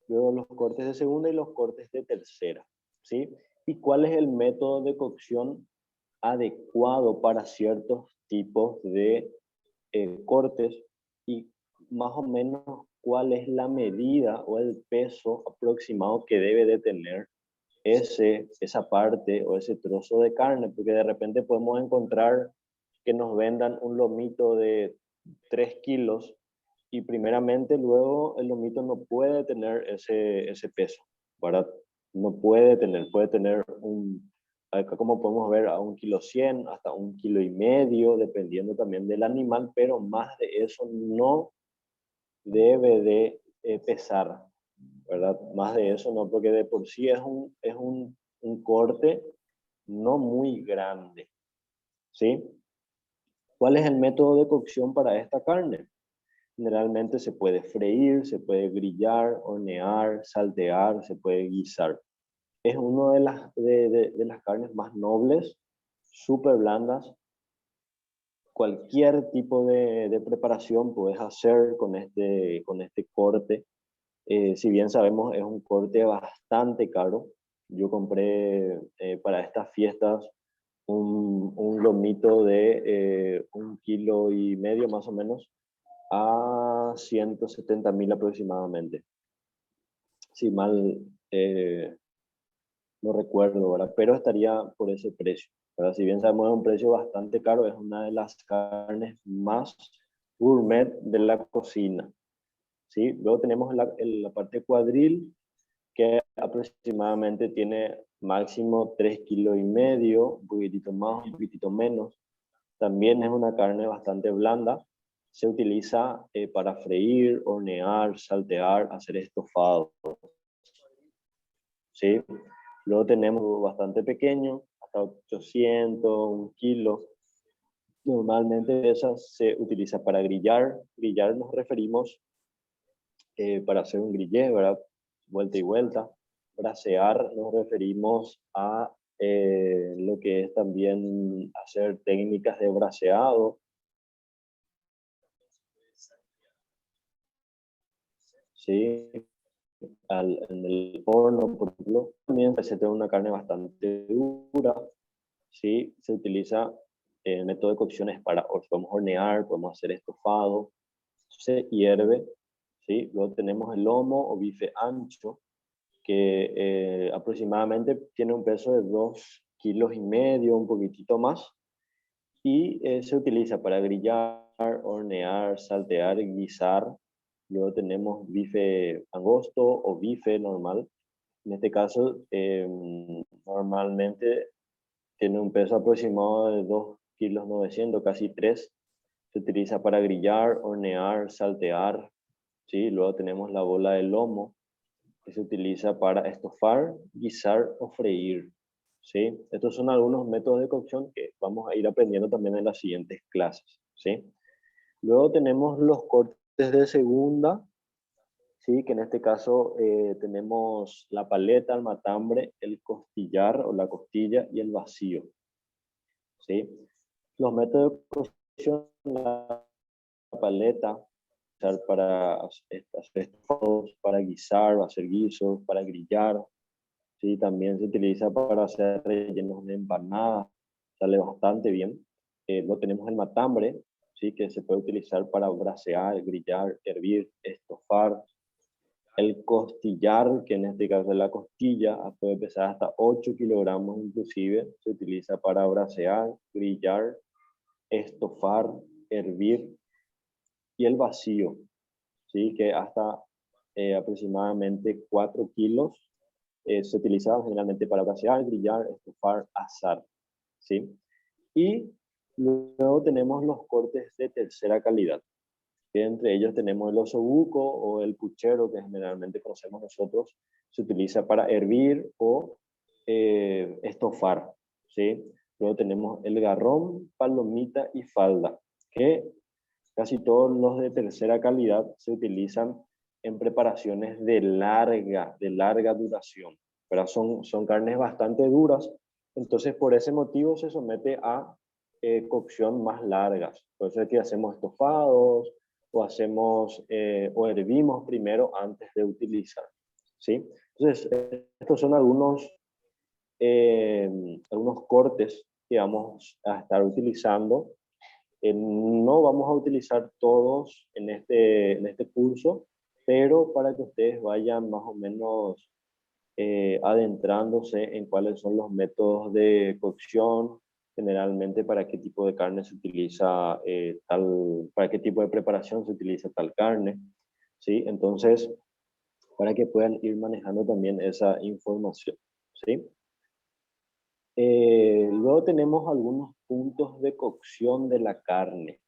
Speaker 1: luego los cortes de segunda y los cortes de tercera, ¿sí? Y cuál es el método de cocción adecuado para ciertos tipos de cortes y más o menos cuál es la medida o el peso aproximado que debe de tener esa parte o ese trozo de carne, porque de repente podemos encontrar que nos vendan un lomito de 3 kilos y primeramente luego el lomito no puede tener ese peso, ¿verdad? No puede tener acá como podemos ver, a 1,1 kg, hasta 1,5 kg, dependiendo también del animal, pero más de eso no debe de pesar, ¿verdad? Más de eso no, porque de por sí es un corte no muy grande, ¿sí? ¿Cuál es el método de cocción para esta carne? Generalmente se puede freír, se puede grillar, hornear, saltear, se puede guisar. Es una de las carnes más nobles, súper blandas. Cualquier tipo de preparación puedes hacer con este corte. Si bien sabemos, es un corte bastante caro. Yo compré para estas fiestas un lomito de 1,5 kg más o menos a 170.000 aproximadamente. Si mal no recuerdo, ¿verdad? Pero estaría por ese precio, ¿verdad? Si bien sabemos es un precio bastante caro, es una de las carnes más gourmet de la cocina, ¿sí? Luego tenemos la parte cuadril, que aproximadamente tiene máximo 3,5 kg, un poquitito más, un poquitito menos. También es una carne bastante blanda. Se utiliza para freír, hornear, saltear, hacer estofado, ¿sí? Luego tenemos bastante pequeño, hasta 800, 1 kg. Normalmente esas se utiliza para grillar. Grillar nos referimos para hacer un grillé, ¿verdad? Vuelta y vuelta. Brasear nos referimos a lo que es también hacer técnicas de braseado. ¿Sí? En el horno, por ejemplo, también se tiene una carne bastante dura. ¿Sí? Se utiliza el método de cocciones para, podemos hornear, podemos hacer estofado, se hierve. ¿Sí? Luego tenemos el lomo o bife ancho, que aproximadamente tiene un peso de 2,5 kg, un poquitito más, y se utiliza para grillar, hornear, saltear, guisar. Luego tenemos bife angosto o bife normal. En este caso, normalmente tiene un peso aproximado de 2,9 kg, casi 3. Se utiliza para grillar, hornear, saltear. ¿Sí? Luego tenemos la bola de lomo, que se utiliza para estofar, guisar o freír. ¿Sí? Estos son algunos métodos de cocción que vamos a ir aprendiendo también en las siguientes clases. ¿Sí? Luego tenemos los cortes de segunda, ¿sí? Que en este caso tenemos la paleta, el matambre, el costillar o la costilla y el vacío. ¿Sí? Los métodos de cocción, la paleta, para hacer estofados, para guisar, hacer guisos, para grillar. ¿Sí? También se utiliza para hacer rellenos de empanadas, sale bastante bien. Lo tenemos el matambre, ¿sí? Que se puede utilizar para brasear, grillar, hervir, estofar. El costillar, que en este caso es la costilla, puede pesar hasta 8 kilogramos inclusive, se utiliza para brasear, grillar, estofar, hervir. Y el vacío, ¿sí? Que hasta aproximadamente 4 kilos se utilizaba generalmente para brasear, grillar, estofar, asar. ¿sí? Y luego tenemos los cortes de tercera calidad, que entre ellos tenemos el osobuco o el puchero, que generalmente conocemos nosotros, se utiliza para hervir o estofar, ¿sí? Luego tenemos el garrón, palomita y falda, que casi todos los de tercera calidad se utilizan en preparaciones de larga duración, pero son carnes bastante duras, entonces por ese motivo se somete a cocción más largas. Por eso es que hacemos estofados o o hervimos primero antes de utilizar, ¿sí? Entonces, estos son algunos cortes que vamos a estar utilizando. No vamos a utilizar todos en este curso, pero para que ustedes vayan más o menos adentrándose en cuáles son los métodos de cocción, generalmente para qué tipo de carne se utiliza para qué tipo de preparación se utiliza tal carne, ¿sí? Entonces, para que puedan ir manejando también esa información, ¿sí? Luego tenemos algunos puntos de cocción de la carne.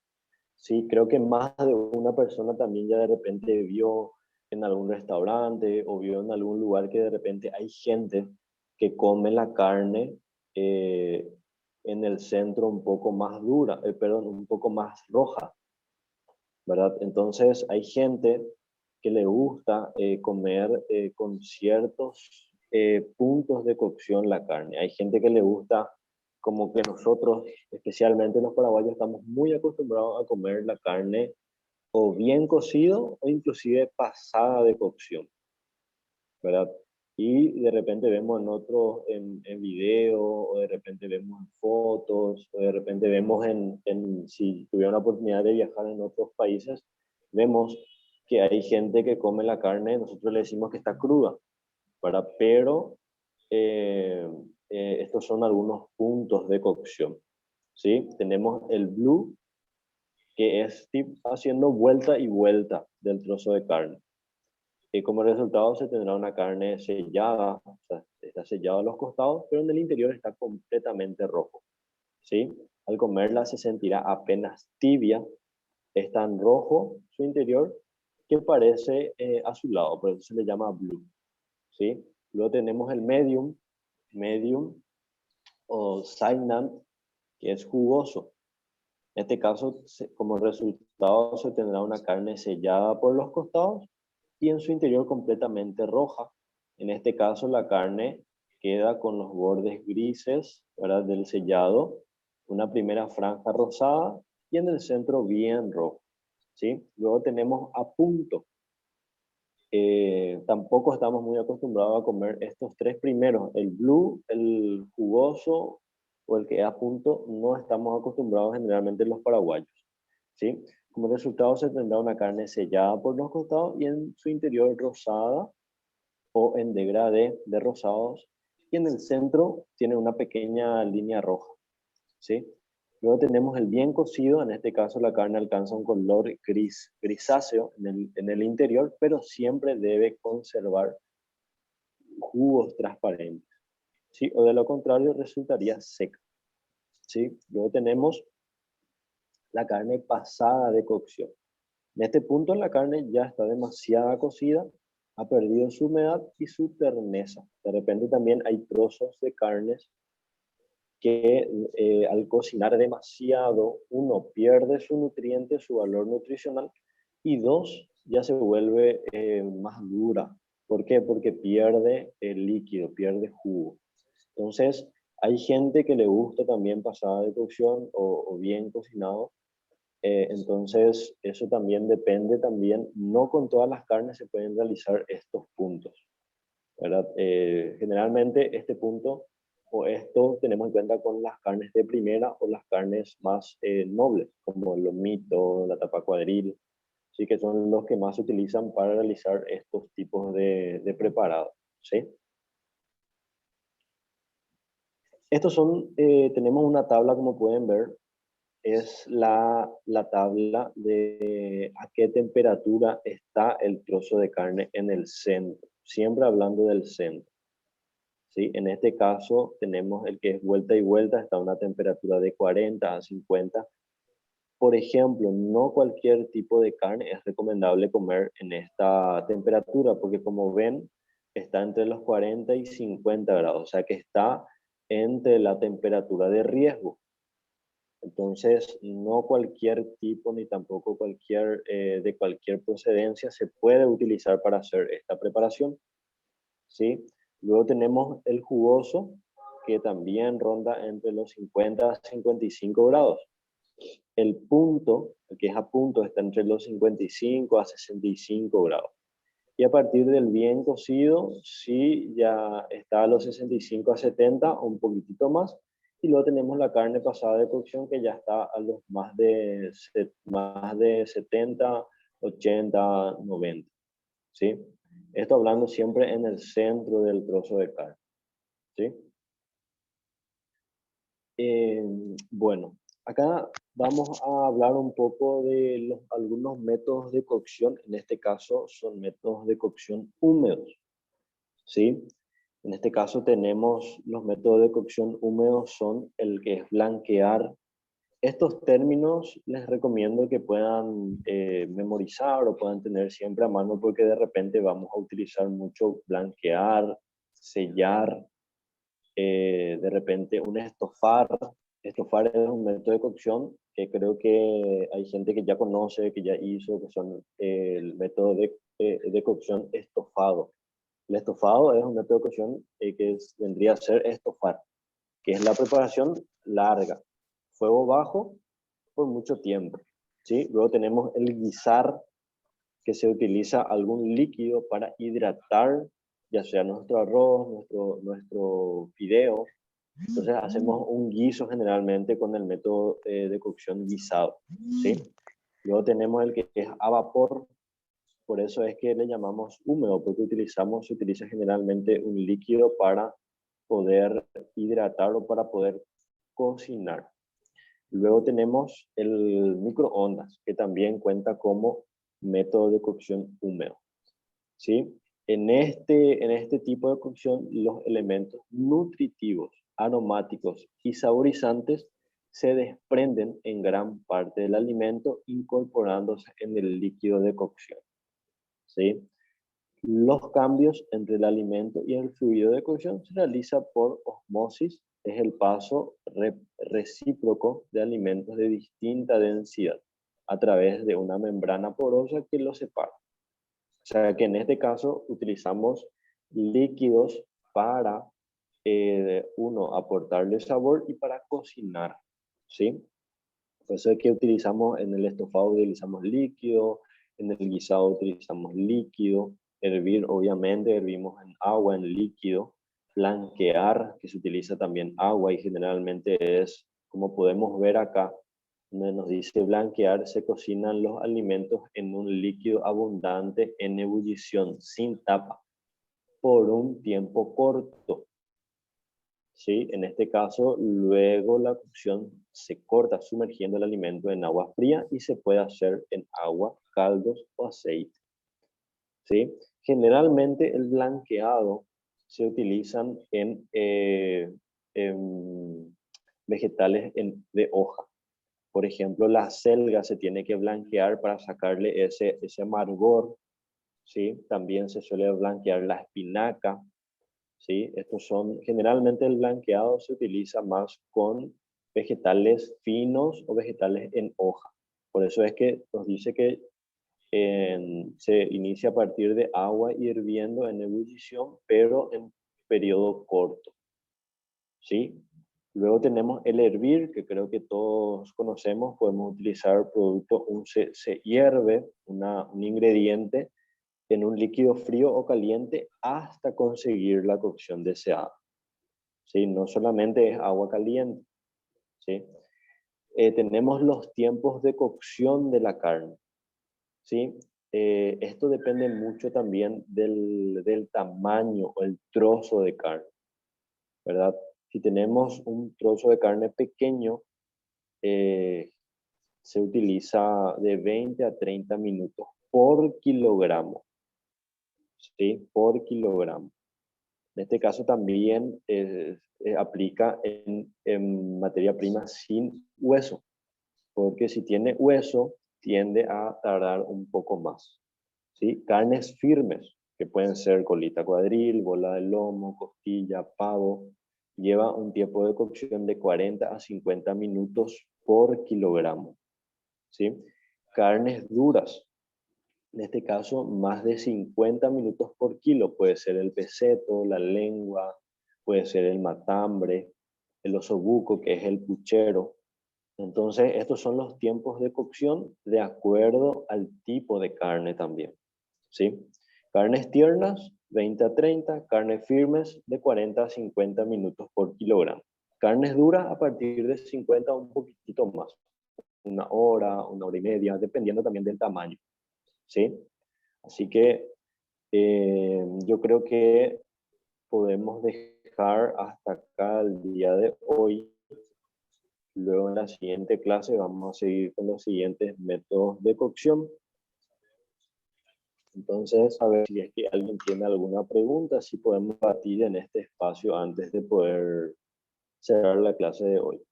Speaker 1: Sí, creo que más de una persona también ya de repente vio en algún restaurante o vio en algún lugar que de repente hay gente que come la carne eh, en el centro un poco más dura, perdón, un poco más roja, ¿verdad? Entonces hay gente que le gusta comer con ciertos puntos de cocción la carne. Hay gente que le gusta, como que nosotros, especialmente los paraguayos, estamos muy acostumbrados a comer la carne o bien cocido o inclusive pasada de cocción, ¿verdad? Y de repente vemos en video, o de repente vemos en fotos, o de repente vemos si tuviera una oportunidad de viajar en otros países, vemos que hay gente que come la carne, nosotros le decimos que está cruda, ¿verdad? Pero estos son algunos puntos de cocción, ¿sí? Tenemos el blue, que es haciendo vuelta y vuelta del trozo de carne. Y como resultado se tendrá una carne sellada, o sea, está sellada a los costados, pero en el interior está completamente rojo, ¿sí? Al comerla se sentirá apenas tibia, es tan rojo su interior que parece azulado, por eso se le llama blue, ¿sí? Luego tenemos el medium o sainan, que es jugoso. En este caso, como resultado, se tendrá una carne sellada por los costados y en su interior completamente roja. En este caso, la carne queda con los bordes grises, ¿verdad?, del sellado, una primera franja rosada y en el centro bien rojo, ¿sí? Luego tenemos a punto. Tampoco estamos muy acostumbrados a comer estos tres primeros, el blue, el jugoso o el que es a punto, no estamos acostumbrados generalmente los paraguayos, ¿sí? Como resultado se tendrá una carne sellada por los costados y en su interior rosada o en degradé de rosados y en el centro tiene una pequeña línea roja, ¿sí? Luego tenemos el bien cocido, en este caso la carne alcanza un color grisáceo en el interior, pero siempre debe conservar jugos transparentes, ¿sí? O de lo contrario resultaría seca, ¿sí? Luego tenemos la carne pasada de cocción. En este punto la carne ya está demasiado cocida, ha perdido su humedad y su terneza. De repente también hay trozos de carnes que al cocinar demasiado, uno pierde su nutriente, su valor nutricional, y dos, ya se vuelve más dura. ¿Por qué? Porque pierde el líquido, pierde jugo. Entonces, hay gente que le gusta también pasada de cocción o bien cocinado. Entonces, eso también depende también, no con todas las carnes se pueden realizar estos puntos, ¿verdad? Generalmente este punto o esto tenemos en cuenta con las carnes de primera o las carnes más nobles, como el lomito, la tapa cuadril, sí, que son los que más se utilizan para realizar estos tipos de preparados, ¿sí? Tenemos una tabla, como pueden ver, es la tabla de a qué temperatura está el trozo de carne en el centro, siempre hablando del centro, ¿sí? En este caso tenemos el que es vuelta y vuelta, está a una temperatura de 40 a 50. Por ejemplo, no cualquier tipo de carne es recomendable comer en esta temperatura, porque como ven, está entre los 40 y 50 grados, o sea que está entre la temperatura de riesgo. Entonces, no cualquier tipo ni tampoco de cualquier procedencia se puede utilizar para hacer esta preparación, ¿sí? Luego tenemos el jugoso, que también ronda entre los 50 a 55 grados. El punto, el que es a punto, está entre los 55 a 65 grados. Y a partir del bien cocido, sí, ya está a los 65 a 70 o un poquitito más. Y luego tenemos la carne pasada de cocción que ya está a los más de 70, 80, 90. ¿Sí? Esto hablando siempre en el centro del trozo de carne. ¿Sí? Bueno, acá vamos a hablar un poco de algunos métodos de cocción. En este caso son métodos de cocción húmedos. ¿Sí? En este caso tenemos los métodos de cocción húmedos son el que es blanquear. Estos términos les recomiendo que puedan memorizar o puedan tener siempre a mano porque de repente vamos a utilizar mucho blanquear, sellar, de repente un estofar. Estofar es un método de cocción que creo que hay gente que ya conoce, que ya hizo, que son el método de cocción estofado. El estofado es un método de cocción vendría a ser estofar, que es la preparación larga, fuego bajo por mucho tiempo. ¿Sí? Luego tenemos el guisar, que se utiliza algún líquido para hidratar, ya sea nuestro arroz, nuestro fideo. Entonces hacemos un guiso generalmente con el método de cocción guisado. ¿Sí? Luego tenemos el que es a vapor. Por eso es que le llamamos húmedo, porque se utiliza generalmente un líquido para poder hidratar o para poder cocinar. Luego tenemos el microondas, que también cuenta como método de cocción húmedo. ¿Sí? En este tipo de cocción, los elementos nutritivos, aromáticos y saborizantes se desprenden en gran parte del alimento, incorporándose en el líquido de cocción. ¿Sí? Los cambios entre el alimento y el fluido de cocción se realiza por osmosis, es el paso recíproco de alimentos de distinta densidad a través de una membrana porosa que los separa. O sea que en este caso utilizamos líquidos para, aportarle sabor y para cocinar, ¿sí? Por eso es que utilizamos en el estofado utilizamos líquido, en el guisado utilizamos líquido, hervir obviamente, hervimos en agua, en líquido, blanquear, que se utiliza también agua y generalmente es, como podemos ver acá, donde nos dice blanquear, se cocinan los alimentos en un líquido abundante en ebullición, sin tapa, por un tiempo corto. ¿Sí? En este caso, luego la cocción se corta sumergiendo el alimento en agua fría y se puede hacer en agua, caldos o aceite. ¿Sí? Generalmente el blanqueado se utilizan en vegetales de hoja. Por ejemplo, la selga se tiene que blanquear para sacarle ese amargor. ¿Sí? También se suele blanquear la espinaca. ¿Sí? Estos son, generalmente el blanqueado se utiliza más con vegetales finos o vegetales en hoja. Por eso es que nos dice que se inicia a partir de agua hirviendo en ebullición, pero en periodo corto. ¿Sí? Luego tenemos el hervir, que creo que todos conocemos. Podemos utilizar producto, se hierve un ingrediente en un líquido frío o caliente hasta conseguir la cocción deseada. ¿Sí? No solamente es agua caliente. ¿Sí? Tenemos los tiempos de cocción de la carne. ¿Sí? Esto depende mucho también del tamaño o el trozo de carne, ¿verdad? Si tenemos un trozo de carne pequeño, se utiliza de 20 a 30 minutos por kilogramo. ¿Sí? Por kilogramo. En este caso también aplica en materia prima sin hueso, porque si tiene hueso tiende a tardar un poco más. ¿Sí? Carnes firmes, que pueden ser colita cuadril, bola de lomo, costilla, pavo, lleva un tiempo de cocción de 40 a 50 minutos por kilogramo. ¿Sí? Carnes duras, en este caso más de 50 minutos por kilo, puede ser el peseto, la lengua, puede ser el matambre, el osobuco, que es el puchero. Entonces, estos son los tiempos de cocción de acuerdo al tipo de carne también. ¿Sí? Carnes tiernas, 20 a 30, carnes firmes, de 40 a 50 minutos por kilogramo. Carnes duras a partir de 50 o un poquitito más, una hora y media, dependiendo también del tamaño. ¿Sí? Así que yo creo que podemos dejar hasta acá el día de hoy. Luego en la siguiente clase vamos a seguir con los siguientes métodos de cocción. Entonces, a ver si es que alguien tiene alguna pregunta, si podemos debatir en este espacio antes de poder cerrar la clase de hoy.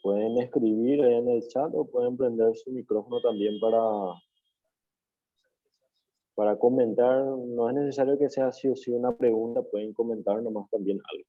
Speaker 1: Pueden escribir ahí en el chat o pueden prender su micrófono también para comentar. No es necesario que sea sí o sí una pregunta, pueden comentar nomás también algo.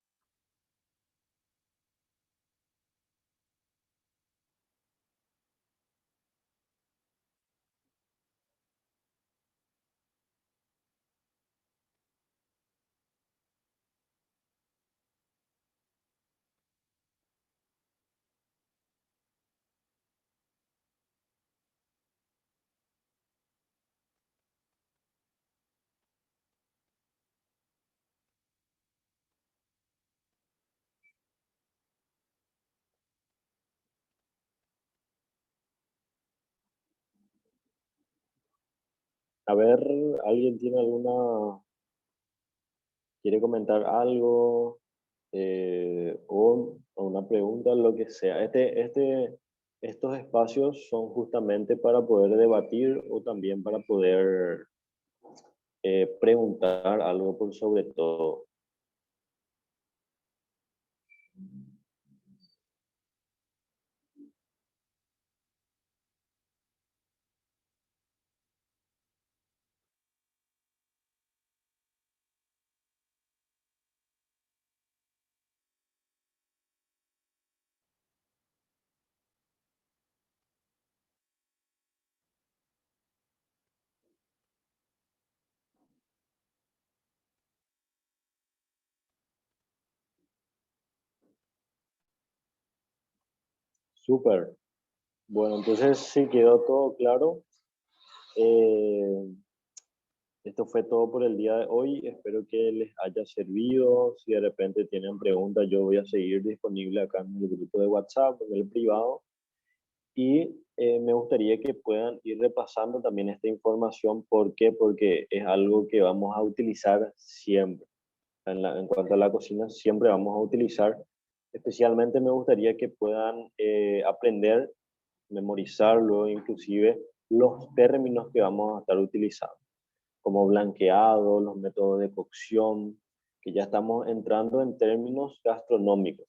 Speaker 1: A ver, ¿alguien tiene quiere comentar algo o una pregunta, lo que sea? Estos espacios son justamente para poder debatir o también para poder preguntar algo por sobre todo. Súper. Bueno, entonces sí quedó todo claro. Esto fue todo por el día de hoy. Espero que les haya servido. Si de repente tienen preguntas, yo voy a seguir disponible acá en el grupo de WhatsApp, en el privado. Y me gustaría que puedan ir repasando también esta información. ¿Por qué? Porque es algo que vamos a utilizar siempre. En cuanto a la cocina, siempre vamos a utilizar. Especialmente me gustaría que puedan aprender, memorizarlo, inclusive los términos que vamos a estar utilizando, como blanqueado, los métodos de cocción, que ya estamos entrando en términos gastronómicos.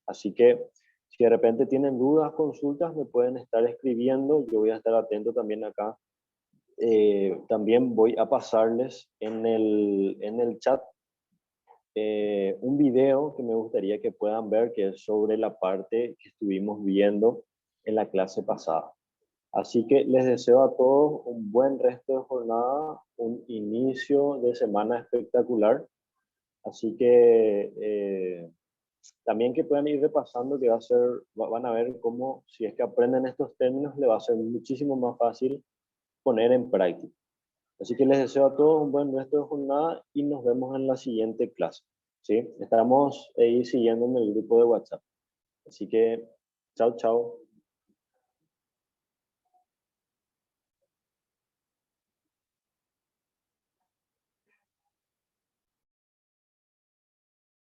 Speaker 1: Así que si de repente tienen dudas, consultas, me pueden estar escribiendo. Yo voy a estar atento también acá. También voy a pasarles en el chat un video que me gustaría que puedan ver, que es sobre la parte que estuvimos viendo en la clase pasada. Así que les deseo a todos un buen resto de jornada, un inicio de semana espectacular. Así que también que puedan ir repasando, que van a ver cómo, si es que aprenden estos términos, le va a ser muchísimo más fácil poner en práctica. Así que les deseo a todos un buen resto de jornada y nos vemos en la siguiente clase. ¿Sí? Estamos ahí siguiendo en el grupo de WhatsApp. Así que, chao, chao.